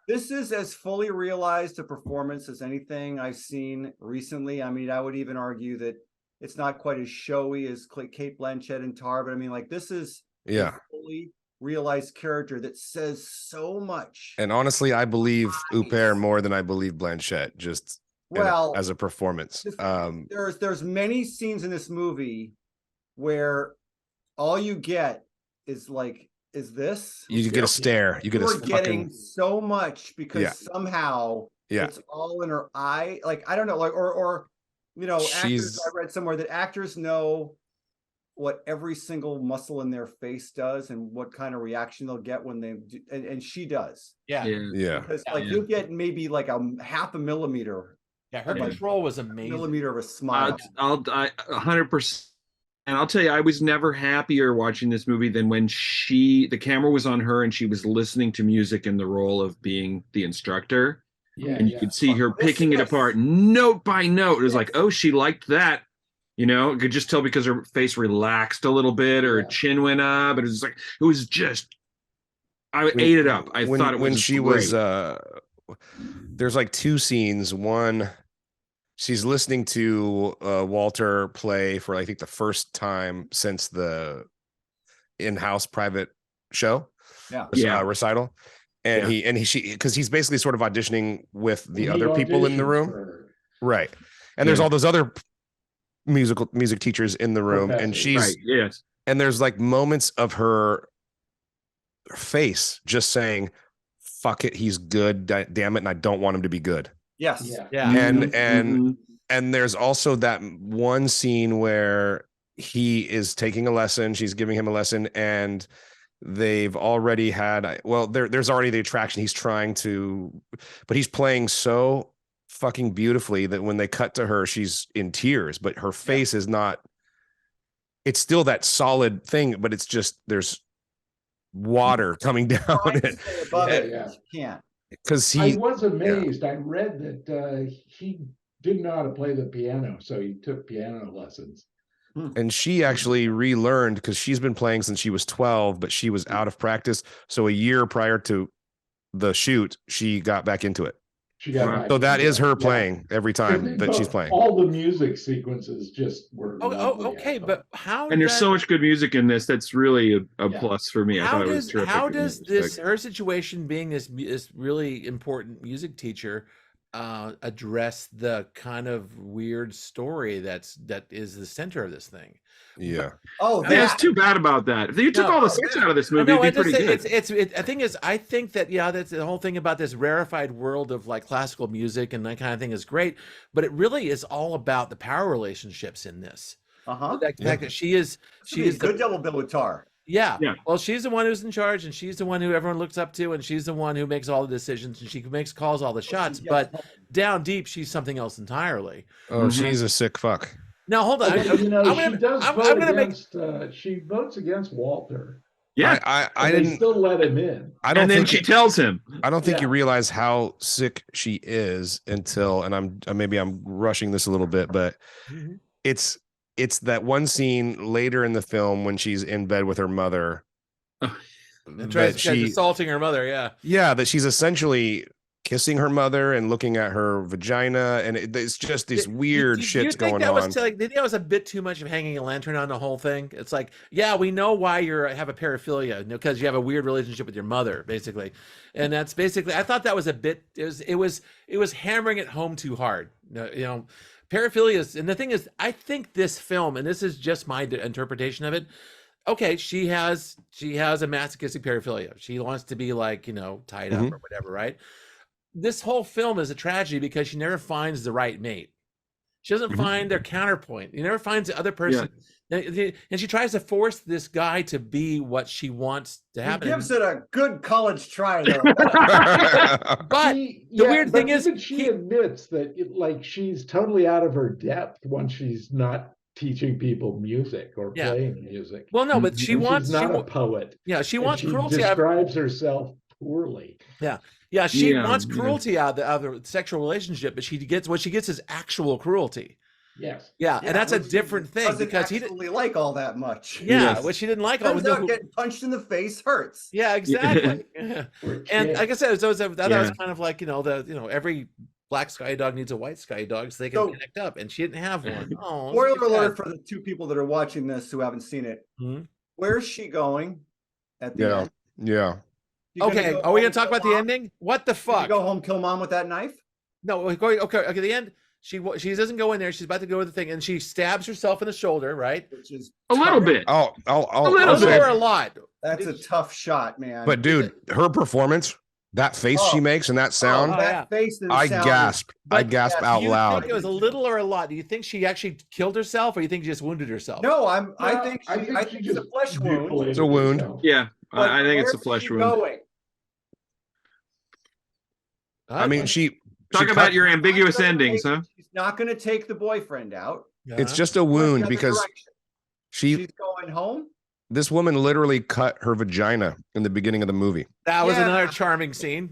This is as fully realized a performance as anything I've seen recently. I mean, I would even argue that it's not quite as showy as Kate Blanchett and Tar, but I mean, like, this is a fully realized character that says so much. And honestly, I believe Huppert more than I believe Blanchett, just as a performance. There's many scenes in this movie where all you get is like, is this? You get a stare. You get We're getting so much because somehow it's all in her eye. Like, I don't know, like, or you know, actors, I read somewhere that actors know what every single muscle in their face does and what kind of reaction they'll get when they do, and she does. Yeah. Because like you'll get maybe like a half a millimeter. Yeah, her control was amazing. Millimeter of a smile. I 100%. And I'll tell you, I was never happier watching this movie than when the camera was on her and she was listening to music in the role of being the instructor. Yeah, and you could see her picking it apart note by note. It was like, oh, she liked that. You know, you could just tell because her face relaxed a little bit or her chin went up. It was like, I ate it up. I thought it was when she great. was, there's like two scenes. One, she's listening to Walter play for, I think, the first time since the in-house private show, recital, and because he's basically sort of auditioning with the other people in the room, right? And there's all those other music teachers in the room, and she's and there's like moments of her face just saying, "Fuck it, he's good. Damn it, and I don't want him to be good." Yes. And there's also that one scene where he is taking a lesson, she's giving him a lesson, and they've already had, well, there's already the attraction. He's trying to, but he's playing so fucking beautifully that when they cut to her, she's in tears, but her face is not, it's still that solid thing, but it's just, there's water coming down it. Can't. Because I was amazed. I read that he didn't know how to play the piano, so he took piano lessons. And she actually relearned because she's been playing since she was 12, but she was out of practice. So a year prior to the shoot, she got back into it. So that is her playing every time that she's playing. All the music sequences just were. Okay, but how? And there's so much good music in this. That's really a plus for me. I thought it was terrific. How does this, her situation being this really important music teacher, address the kind of weird story that is the center of this thing? Yeah. It's too bad about that. If you took all the sex out of this movie, it'd be pretty good. I think that that's the whole thing about this rarefied world of like classical music and that kind of thing is great, but it really is all about the power relationships in this. The fact that she is good double bill with Tar. Yeah. Well, she's the one who's in charge, and she's the one who everyone looks up to, and she's the one who makes all the decisions, and she calls all the shots. But down deep, she's something else entirely. Oh, she's a sick fuck. Now hold on. She votes against Walter. Yeah, I didn't still let him in. And then she tells him. I don't think you realize how sick she is until, and maybe I'm rushing this a little bit, but it's that one scene later in the film when she's in bed with her mother. She's assaulting her mother. Yeah, that she's essentially kissing her mother and looking at her vagina, and it's just these weird shits going on. Do you think that was a bit too much of hanging a lantern on the whole thing? It's like, yeah, we know why you have a paraphilia, because you have a weird relationship with your mother, basically, and that's basically. I thought that was a bit. It was hammering it home too hard. You know, paraphilia is, and the thing is, I think this film, and this is just my interpretation of it. Okay, she has a masochistic paraphilia. She wants to be like, tied up or whatever, right? This whole film is a tragedy because she never finds the right mate. She doesn't find their counterpoint. He never finds the other person. And she tries to force this guy to be what she wants to happen. He gives it a good college try, though. But the weird thing is, she admits that she's totally out of her depth when she's not teaching people music or playing music. Well, no, but she's not a poet. Yeah, she wants cruelty. She describes herself poorly. Yeah, she wants cruelty out of the sexual relationship, but what she gets is actual cruelty. Yes. Yeah, and that's a different thing because he didn't like all that much. Yeah, which he didn't like. Turns out getting punched in the face hurts. Yeah, exactly. And like I said, that was kind of like every black sky dog needs a white sky dog so they can connect up, and she didn't have one. Oh, spoiler alert for the two people that are watching this who haven't seen it. Where's she going at the end? Yeah. Okay, are we gonna talk about the ending? What the fuck? Go home, kill mom with that knife? No, okay. The end. She doesn't go in there. She's about to go to the thing, and she stabs herself in the shoulder, right? Which is a little bit. A little or a lot. That's a tough shot, man. But dude, her performance, that face she makes, and that sound, that face and I sound gasped. I gasped out loud. Do you think it was a little or a lot? Do you think she actually killed herself, or do you think she just wounded herself? No, I think it's a flesh wound. It's a wound. Yeah, I think it's a flesh wound. Going? I mean, Talk about your ambiguous endings, huh? She's not going to take the boyfriend out. It's just a wound because she's going home. This woman literally cut her vagina in the beginning of the movie. That was another charming scene.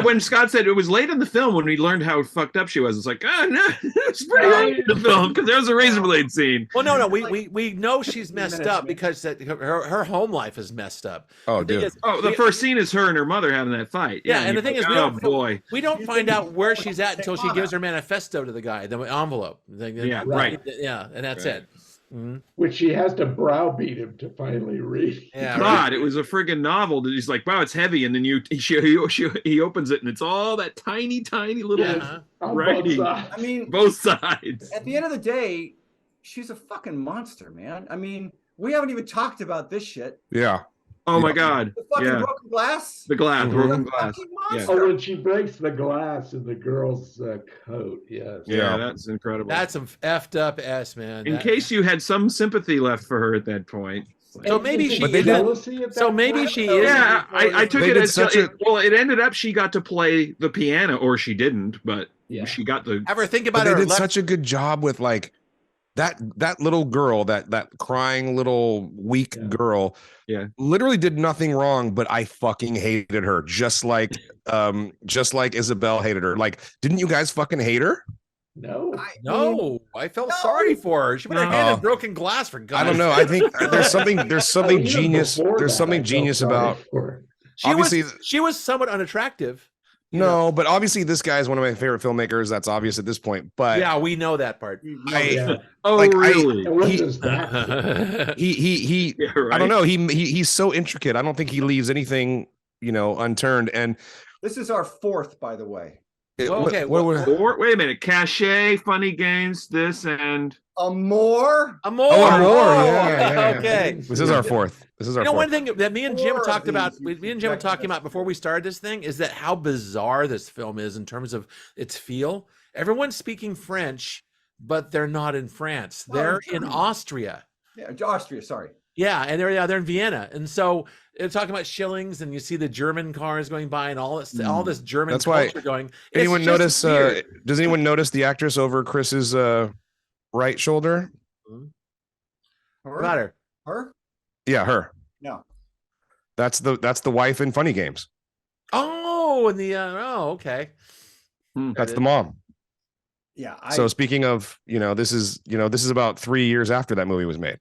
When Scott said it was late in the film when we learned how fucked up she was, it's like, oh no, it's pretty late in the film because there was a razor blade scene. Well, no, we know she's messed up because her home life is messed up. Oh, dude. The first scene is her and her mother having that fight. Yeah, and the thing is, we don't find out where she's at until she gives her manifesto to the guy, the envelope. Right. Yeah, and that's it. Which she has to browbeat him to finally read. Yeah, God, it was a friggin' novel that he's like, wow, it's heavy, and then he opens it, and it's all that tiny little writing. I mean, both sides. At the end of the day, she's a fucking monster, man. I mean, we haven't even talked about this shit. Yeah. Oh my God. The fucking broken glass. The glass, broken glass. Oh, when she breaks the glass in the girl's coat. Yes. Yeah, that's incredible. That's some effed up ass, man. In case you had some sympathy left for her at that point. So maybe she is. So maybe she is. Yeah, I took it as it ended up she got to play the piano, or she didn't, but she got the. Ever think about her? They did left... such a good job with like that little girl, that crying little weak girl. Yeah, literally did nothing wrong, but I fucking hated her, just like Isabel hated her. Like, didn't you guys fucking hate her? No, I felt sorry for her. She would have handed broken glass for God. I don't know. I think there's something genius. There's something genius about. She was somewhat unattractive. No, but obviously this guy is one of my favorite filmmakers. That's obvious at this point. But yeah, we know that part. Really? He I don't know. He's so intricate. I don't think he leaves anything, unturned. And this is our fourth, by the way. Wait a minute. Cachet, Funny Games, this and Amor. Yeah. Okay. This is our fourth. One thing that me and Jim talked about, were talking about before we started this thing, is that how bizarre this film is in terms of its feel. Everyone's speaking French, but they're not in France. They're in Austria. Yeah, Austria. Sorry. Yeah, and they're in Vienna, and so they're talking about shillings, and you see the German cars going by, and all this German culture going. Anyone notice? Does anyone notice the actress over Chris's right shoulder? Got her. Her? Yeah, her. No. That's the wife in Funny Games. Oh, and the okay. That's the mom. Yeah. So speaking of, this is about 3 years after that movie was made.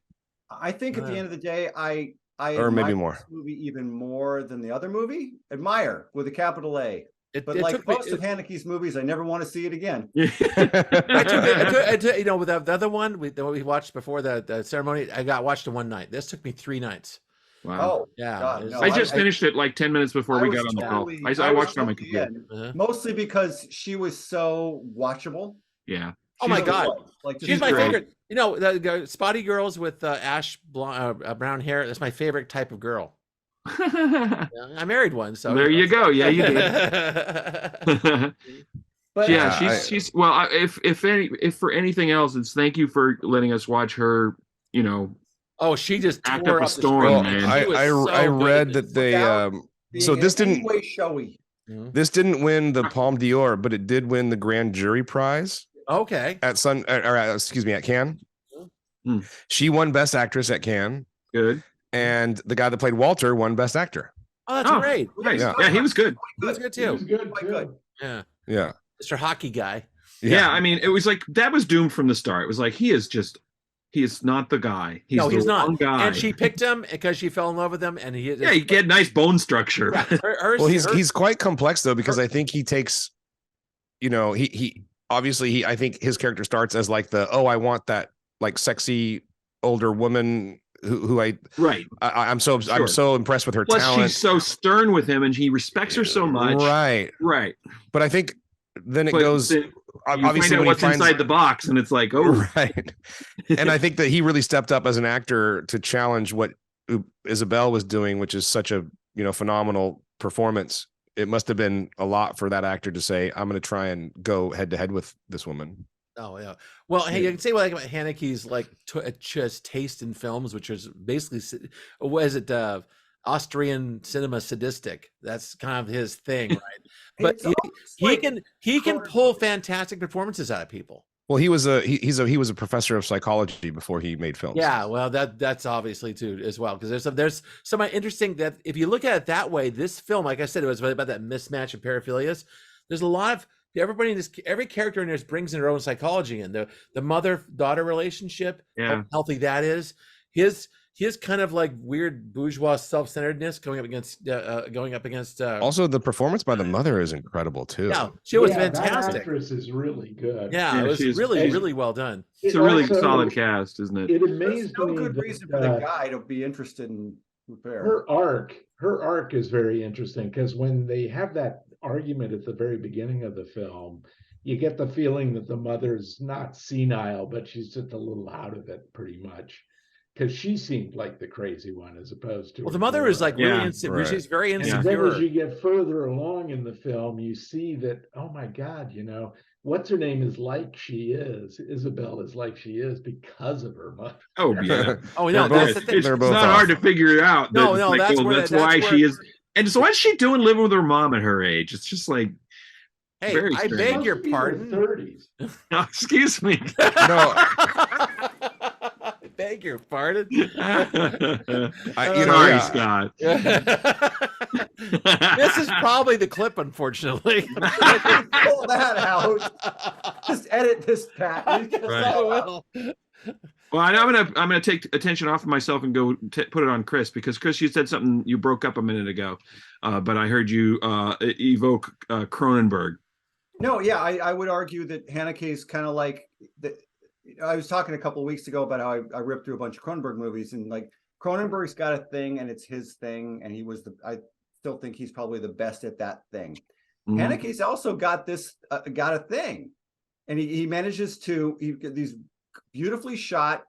I think at the end of the day, I or maybe more this movie even more than the other movie. Admire with a capital A. But like most of Haneke's movies, I never want to see it again. With the other one that we watched before the ceremony, I watched it one night. This took me 3 nights. Wow. Oh, yeah. God, no, I just finished it like 10 minutes before we got on the call. I watched it on my computer. Mostly because she was so watchable. Yeah. Oh my God. She's my favorite. The spotty girls with ash brown hair. That's my favorite type of girl. I married one, so there you go. Yeah, you did. But yeah, she's well. If for anything else, it's thank you for letting us watch her. Oh, she just act tore up a storm, man. I read that they so this didn't showy. This didn't win the Palme d'Or, but it did win the grand jury prize. Okay. At Cannes. She won Best Actress at Cannes. Good. And the guy that played Walter won Best Actor. Oh, that's great. Nice. Yeah, he was good. He was good too. He was good. Quite good. Yeah. Yeah. Mr. Hockey guy. Yeah, I mean, it was like that was doomed from the start. It was like he is not the guy. He's not. Guy. And she picked him because she fell in love with him, and he get nice bone structure. Yeah, he's quite complex though, because I think he takes, he obviously I think his character starts as like I want that like sexy older woman who I'm so impressed with her Plus, talent. she's so stern with him, and he respects her so much. Right. But I think then it goes. Obviously, what's inside the box, and it's like, right. And I think that he really stepped up as an actor to challenge what Isabel was doing, which is such a phenomenal performance. It must have been a lot for that actor to say, I'm going to try and go head to head with this woman. Oh yeah. Well, hey, you can say what about Haneke's like just taste in films, which is basically, what is it? Austrian cinema sadistic. That's kind of his thing, right? But he can pull fantastic performances out of people. Well, he was a professor of psychology before he made films. Yeah, well, that's obviously too as well, because there's some interesting that if you look at it that way, this film, like I said, it was about that mismatch of paraphilias. There's a lot of every character in this brings in their own psychology, and the mother-daughter relationship, how healthy that is. His kind of like weird bourgeois self-centeredness going up against also the performance by the mother is incredible too. Yeah, she was fantastic. That actress is really good. Yeah, it was really well done. It's a really solid cast, isn't it? It amazed me. No good reason for the guy to be interested in her arc is very interesting, because when they have that argument at the very beginning of the film, you get the feeling that the mother's not senile, but she's just a little out of it pretty much, because she seemed like the crazy one as opposed to the mother is like really insecure. Right. She's very insecure. And then as you get further along in the film, you see that, oh my God, what's her name is like she is. Isabel is like she is because of her mother. Oh yeah. Oh no, that's the thing. It's not hard to figure it out. That's why she is. And so what's she doing living with her mom at her age? It's just like, hey, I beg your pardon. 30s. No, excuse me. No. Beg your pardon. Sorry, Scott. This is probably the clip, unfortunately. Pull that out. Just edit this, Pat. Right. Well, I'm gonna take attention off of myself and go put it on Chris, because Chris, you said something, you broke up a minute ago, but I heard you evoke Cronenberg. No, yeah, I would argue that Haneke is kind of like the. I was talking a couple of weeks ago about how I ripped through a bunch of Cronenberg movies, and like Cronenberg's got a thing, and it's his thing, and I still think he's probably the best at that thing. Mm-hmm. Haneke's also got a thing, and he manages to these beautifully shot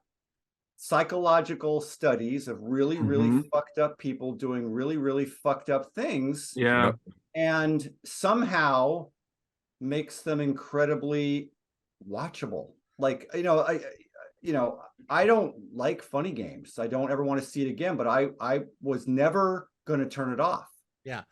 psychological studies of really really fucked up people doing really really fucked up things. Yeah, and somehow makes them incredibly watchable. Like, I don't like funny games. I don't ever want to see it again, but I was never going to turn it off. Yeah.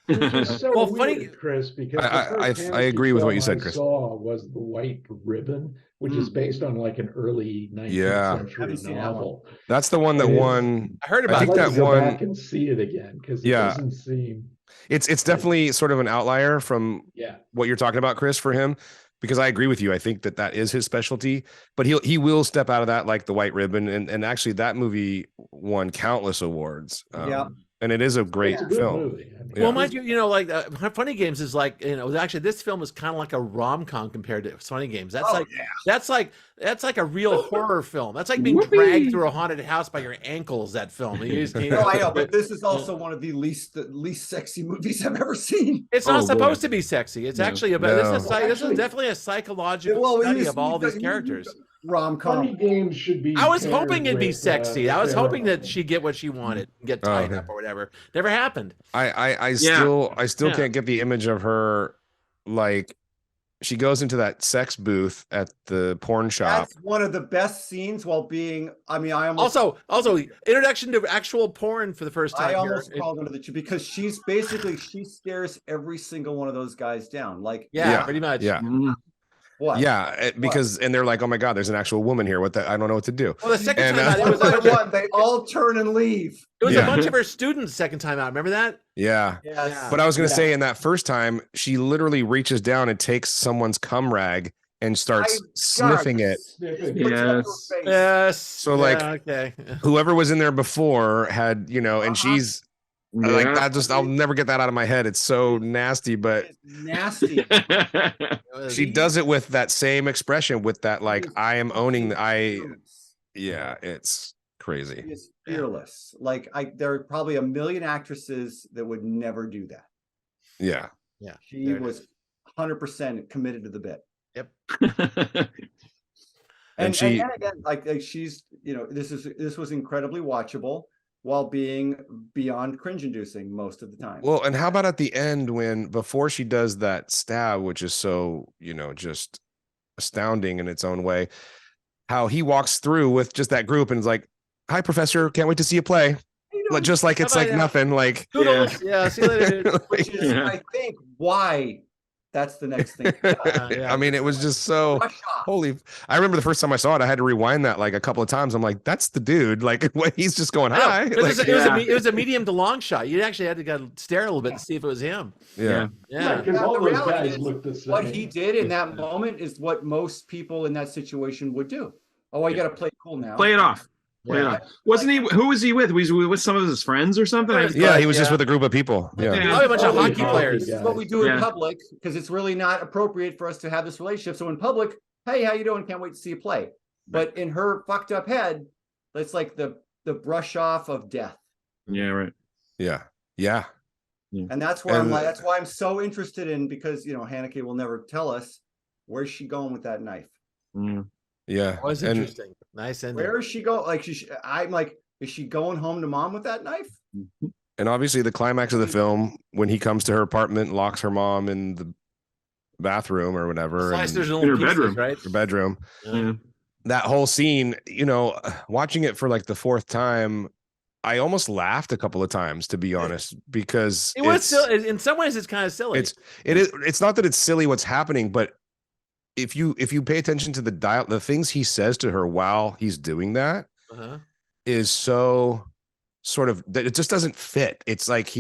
So well, funny, Chris, because I agree with what you said, Chris. Saw was The White Ribbon, which is based on like an early 19th century novel. That's the one that won. I heard about. I think that one. Go back and see it again, because it doesn't seem. It's definitely sort of an outlier from what you're talking about, Chris, for him. Because I agree with you. I think that is his specialty, but he will step out of that, like The White Ribbon. And actually that movie won countless awards. And it is a great film. Movie. I mean, well, mind you, like Funny Games is like, actually this film is kind of like a rom-com compared to Funny Games. That's like a real horror film. That's like being dragged through a haunted house by your ankles. That film. I know, but this is also one of the least sexy movies I've ever seen. It's not supposed to be sexy. It's actually about this is definitely a psychological study of all these characters. Rom-com. Funny Games should be. I was hoping it'd be sexy. I was hoping that she'd get what she wanted, get tied up or whatever. Never happened. I still can't get the image of her, like she goes into that sex booth at the porn shop. That's one of the best scenes while being. I mean, I almost also introduction to actual porn for the first time. I almost called into the because she scares every single one of those guys down. Like pretty much. Yeah. Mm-hmm. What? Yeah, because and they're like, oh my God, there's an actual woman here. I don't know what to do. Well, the second time out, it was they all turn and leave. It was a bunch of her students second time out. Remember that? Yeah. Yes. But I was going to say, in that first time, she literally reaches down and takes someone's cum rag and starts sniffing it. Yes. So like, okay. whoever was in there before had, and she's like that. I'll never get that out of my head. It's so nasty, but nasty. She does it with that same expression, with that like, I am owning. It's crazy. She is fearless. Like there are probably a million actresses that would never do that. Yeah. She was 100% committed to the bit. Yep. and again, like she's, this was incredibly watchable while being beyond cringe-inducing most of the time. Well, and how about at the end before she does that stab, which is so, just astounding in its own way, how he walks through with just that group and is like, "Hi, Professor, can't wait to see you play." Just like it's like nothing. Like, see you later. Which is, I think, why that's the next thing. I mean, it was just so holy. I remember the first time I saw it, I had to rewind that like a couple of times. I'm like, that's the dude. Like, when he's just going, hi. It was a medium to long shot. You actually had to go stare a little bit to see if it was him. Yeah. Because all those guys looked the same. What he did in that moment is what most people in that situation would do. Oh, you got to play cool now. Play it off. Wasn't he? Who was he with? Was he with some of his friends or something? Yeah, he was just with a group of people. Probably a bunch of hockey players. This is what we do in public, because it's really not appropriate for us to have this relationship. So in public, hey, how you doing? Can't wait to see you play. But in her fucked up head, it's like the brush off of death. Yeah, right. Yeah. And that's where I'm like, that's why I'm so interested in, because Haneke will never tell us where's she going with that knife. Yeah, that was interesting. Nice ending. Where is she going? Like, I'm like, is she going home to mom with that knife? And obviously, the climax of the film, when he comes to her apartment, locks her mom in the bathroom or whatever, in her bedroom, right? Her bedroom. Yeah. That whole scene, watching it for like the fourth time, I almost laughed a couple of times, to be honest, because it was silly. In some ways, it's kind of silly. It's not that it's silly what's happening, but if you pay attention to the things he says to her while he's doing that is so sort of that it just doesn't fit. It's like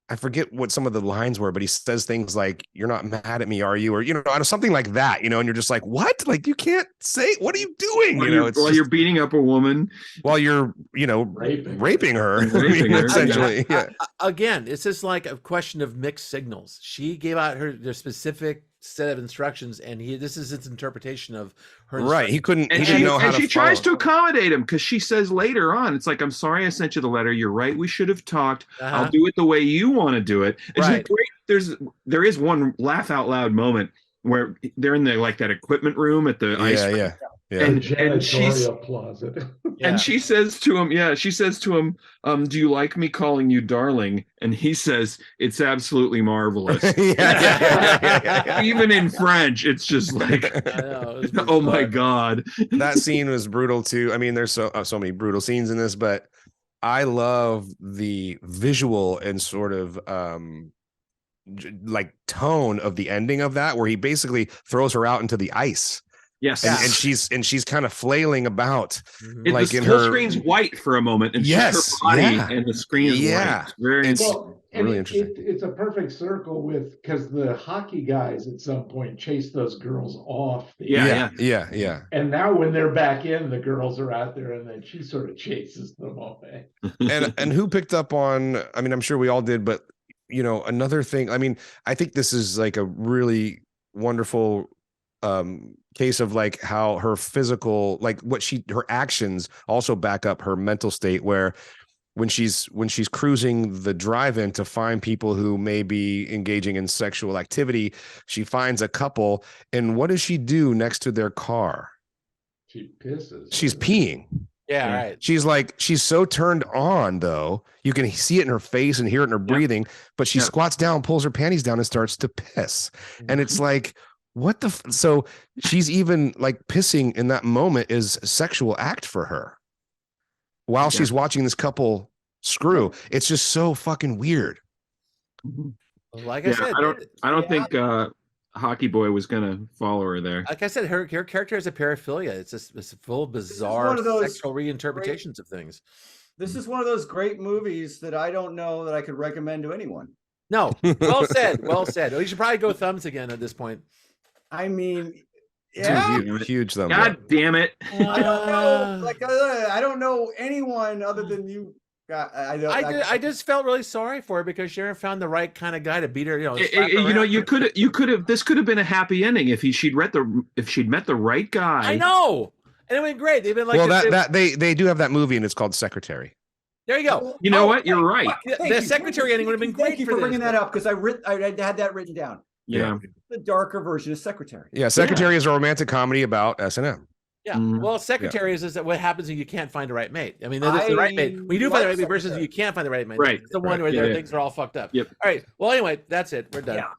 I forget what some of the lines were, but he says things like, "You're not mad at me, are you?" Or something like that, and you're just like, what? Like, you can't say, what are you doing? While you're beating up a woman, while you're, raping her, essentially. Again, it's just like a question of mixed signals. She gave out their specific set of instructions, and this is its interpretation of her. Right. He didn't know how to. And she tries to accommodate him, because she says later on, it's like, "I'm sorry I sent you the letter. You're right. We should have talked. I'll do it the way you want to do it." It's great. There is one laugh out loud moment where they're in that equipment room at the ice. Yeah. And she's closet. And she says to him, "Do you like me calling you darling?" And he says, "It's absolutely marvelous." Even in French, it's just like, oh my God. That scene was brutal too. I mean, there's so many brutal scenes in this, but I love the visual and sort of like tone of the ending of that, where he basically throws her out into the ice. Yes, and she's kind of flailing about, like the whole screen's white for a moment, and just her body and the screen is white. It's very really interesting. It's a perfect circle because the hockey guys at some point chase those girls off. Yeah. And now when they're back in, the girls are out there, and then she sort of chases them away. and who picked up on? I mean, I'm sure we all did, but another thing. I mean, I think this is like a really wonderful case of like how her physical, like her actions also back up her mental state, where when she's cruising the drive-in to find people who may be engaging in sexual activity, she finds a couple, and what does she do next to their car? She pisses. She's peeing. Yeah, right. She's so turned on, though. You can see it in her face and hear it in her breathing, but she squats down, pulls her panties down, and starts to piss. And it's like, what the so she's even like pissing in that moment is a sexual act for her while she's watching this couple screw. It's just so fucking weird. Like I said, I don't think Hockey Boy was gonna follow her there. Like I said, her character has a paraphilia. It's full of bizarre sexual reinterpretations of things. This is one of those great movies that I don't know that I could recommend to anyone. No, well said. Well said. Well, you should probably go thumbs again at this point. I mean, yeah, huge thumbs God up. damn it! I don't know. Like, I don't know anyone other than you. I just felt really sorry for her because Sharon found the right kind of guy to beat her. You know, you could have. This could have been a happy ending if she'd met the right guy. I know, and it went great. They've been like, well, they do have that movie, and it's called Secretary. There you go. You know what? You're right. The Secretary ending would have been great. Thank you for bringing that up because I had that written down. Yeah, the darker version of Secretary. Yeah, Secretary is a romantic comedy about S&M. Yeah, well, Secretary is that what happens when you can't find the right mate. I mean, that's the right mate. When you do find the right mate versus you can't find the right mate. Right. It's the one where things are all fucked up. Yep. All right. Well, anyway, that's it. We're done. Yeah.